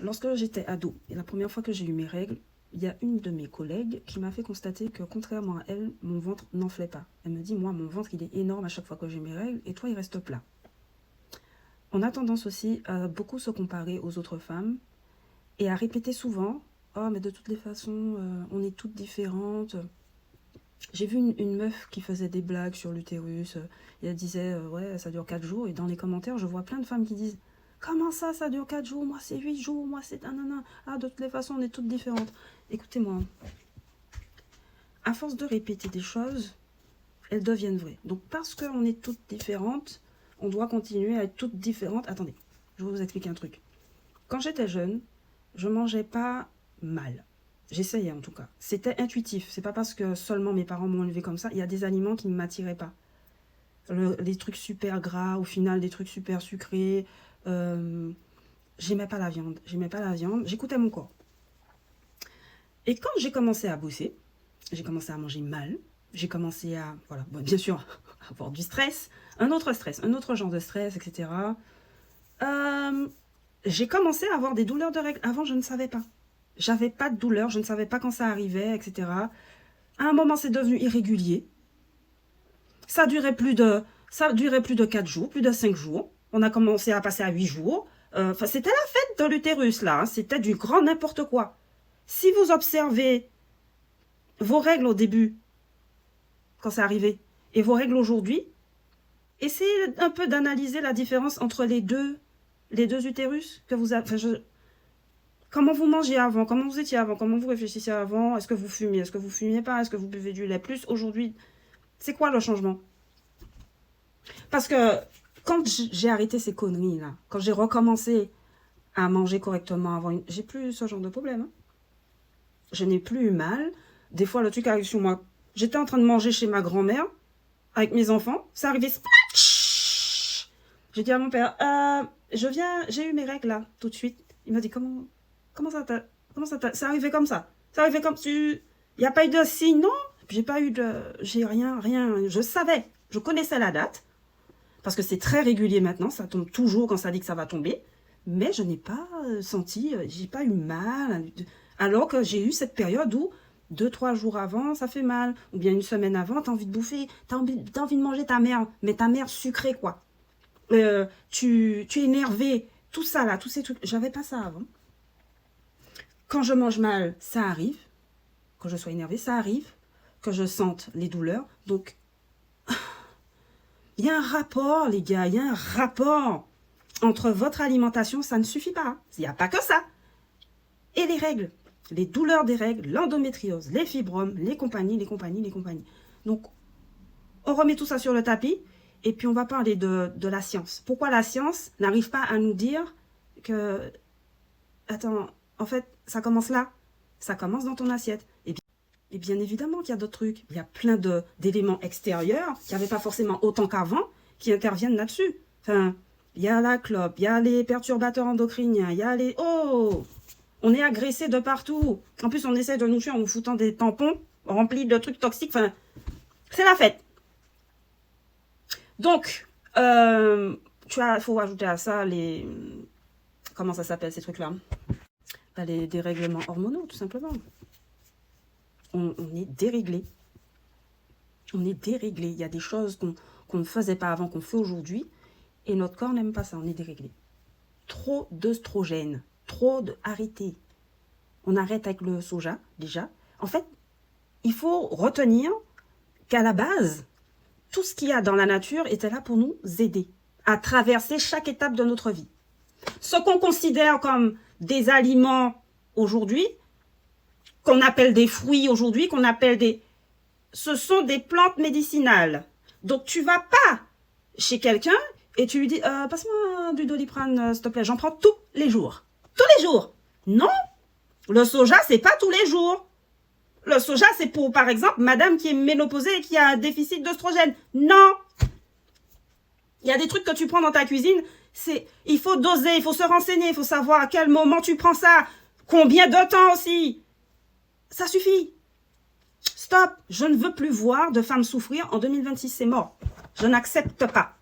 Lorsque j'étais ado, et la première fois que j'ai eu mes règles, il y a une de mes collègues qui m'a fait constater que, contrairement à elle, mon ventre n'enflait pas. Elle me dit, moi, mon ventre, il est énorme à chaque fois que j'ai mes règles, et toi, il reste plat. On a tendance aussi à beaucoup se comparer aux autres femmes, et à répéter souvent, « Oh, mais de toutes les façons, on est toutes différentes. » J'ai vu une meuf qui faisait des blagues sur l'utérus, et elle disait, ouais, ça dure 4 jours, et dans les commentaires, je vois plein de femmes qui disent, comment ça dure 4 jours, moi c'est 8 jours, moi c'est nanana. Ah, de toutes les façons, on est toutes différentes. Écoutez-moi, à force de répéter des choses, elles deviennent vraies. Donc parce qu'on est toutes différentes, on doit continuer à être toutes différentes. Attendez, je vais vous expliquer un truc. Quand j'étais jeune, je mangeais pas mal. J'essayais en tout cas. C'était intuitif. C'est pas parce que seulement mes parents m'ont élevé comme ça. Il y a des aliments qui ne m'attiraient pas. Les trucs super gras, au final, des trucs super sucrés. J'aimais pas la viande. J'aimais pas la viande. J'écoutais mon corps. Et quand j'ai commencé à bosser, j'ai commencé à manger mal. J'ai commencé à, voilà, bon, bien sûr, avoir du stress, un autre genre de stress, etc. J'ai commencé à avoir des douleurs de règles. Avant, je ne savais pas. J'avais pas de douleur, je ne savais pas quand ça arrivait, etc. À un moment, c'est devenu irrégulier. Ça durait plus de 4 jours, plus de 5 jours. On a commencé à passer à 8 jours. C'était la fête de l'utérus, là. Hein. C'était du grand n'importe quoi. Si vous observez vos règles au début, quand c'est arrivé, et vos règles aujourd'hui, essayez un peu d'analyser la différence entre les deux utérus que vous avez. Comment vous mangez avant, comment vous étiez avant, comment vous réfléchissiez avant, est-ce que vous fumiez, est-ce que vous fumiez pas, est-ce que vous buvez du lait plus aujourd'hui. C'est quoi le changement? Parce que quand j'ai arrêté ces conneries-là, quand j'ai recommencé à manger correctement avant, j'ai plus ce genre de problème. Hein. Je n'ai plus eu mal. Des fois, le truc arrive sur moi. J'étais en train de manger chez ma grand-mère avec mes enfants. Ça arrivait. J'ai dit à mon père, j'ai eu mes règles là, tout de suite. Il m'a dit, comment ça c'est arrivé comme ça. C'est arrivé comme il n'y a pas eu de signe, non? J'ai rien, je savais, je connaissais la date, parce que c'est très régulier maintenant, ça tombe toujours quand ça dit que ça va tomber, mais je n'ai pas senti, j'ai pas eu mal, alors que j'ai eu cette période où 2-3 jours avant, ça fait mal, ou bien une semaine avant, t'as envie de bouffer, t'as envie de manger ta mère, mais ta mère sucrée, quoi. Tu es énervé, tout ça là, tous ces trucs, j'avais pas ça avant. Quand je mange mal, ça arrive. Quand je sois énervée, ça arrive. Que je sente les douleurs. Donc, il y a un rapport, les gars. Il y a un rapport entre votre alimentation. Ça ne suffit pas. Il n'y a pas que ça. Et les règles. Les douleurs des règles, l'endométriose, les fibromes, les compagnies. Donc, on remet tout ça sur le tapis. Et puis, on va parler de la science. Pourquoi la science n'arrive pas à nous dire que... Attends... En fait, ça commence là. Ça commence dans ton assiette. Et bien évidemment qu'il y a d'autres trucs. Il y a plein d'éléments extérieurs qui n'avaient pas forcément autant qu'avant qui interviennent là-dessus. Enfin, il y a la clope, il y a les perturbateurs endocriniens, il y a les... Oh! On est agressé de partout. En plus, on essaie de nous tuer en nous foutant des tampons remplis de trucs toxiques. Enfin, c'est la fête. Donc, faut ajouter à ça les... Comment ça s'appelle ces trucs-là? Les dérèglements hormonaux, tout simplement. On est déréglé. On est déréglé. Il y a des choses qu'on ne faisait pas avant, qu'on fait aujourd'hui. Et notre corps n'aime pas ça, on est déréglé. Trop d'œstrogènes. Arrêtez. On arrête avec le soja, déjà. En fait, il faut retenir qu'à la base, tout ce qu'il y a dans la nature était là pour nous aider à traverser chaque étape de notre vie. Ce qu'on considère comme des aliments aujourd'hui, qu'on appelle des fruits aujourd'hui, ce sont des plantes médicinales. Donc, tu vas pas chez quelqu'un et tu lui dis, passe-moi du Doliprane, s'il te plaît, j'en prends tous les jours. Tous les jours. Non, le soja, c'est pas tous les jours. Le soja, c'est pour, par exemple, madame qui est ménopausée et qui a un déficit d'œstrogène. Non. Il y a des trucs que tu prends dans ta cuisine, il faut doser, il faut se renseigner, il faut savoir à quel moment tu prends ça, combien de temps aussi. Ça suffit. Stop. Je ne veux plus voir de femmes souffrir en 2026, c'est mort. Je n'accepte pas.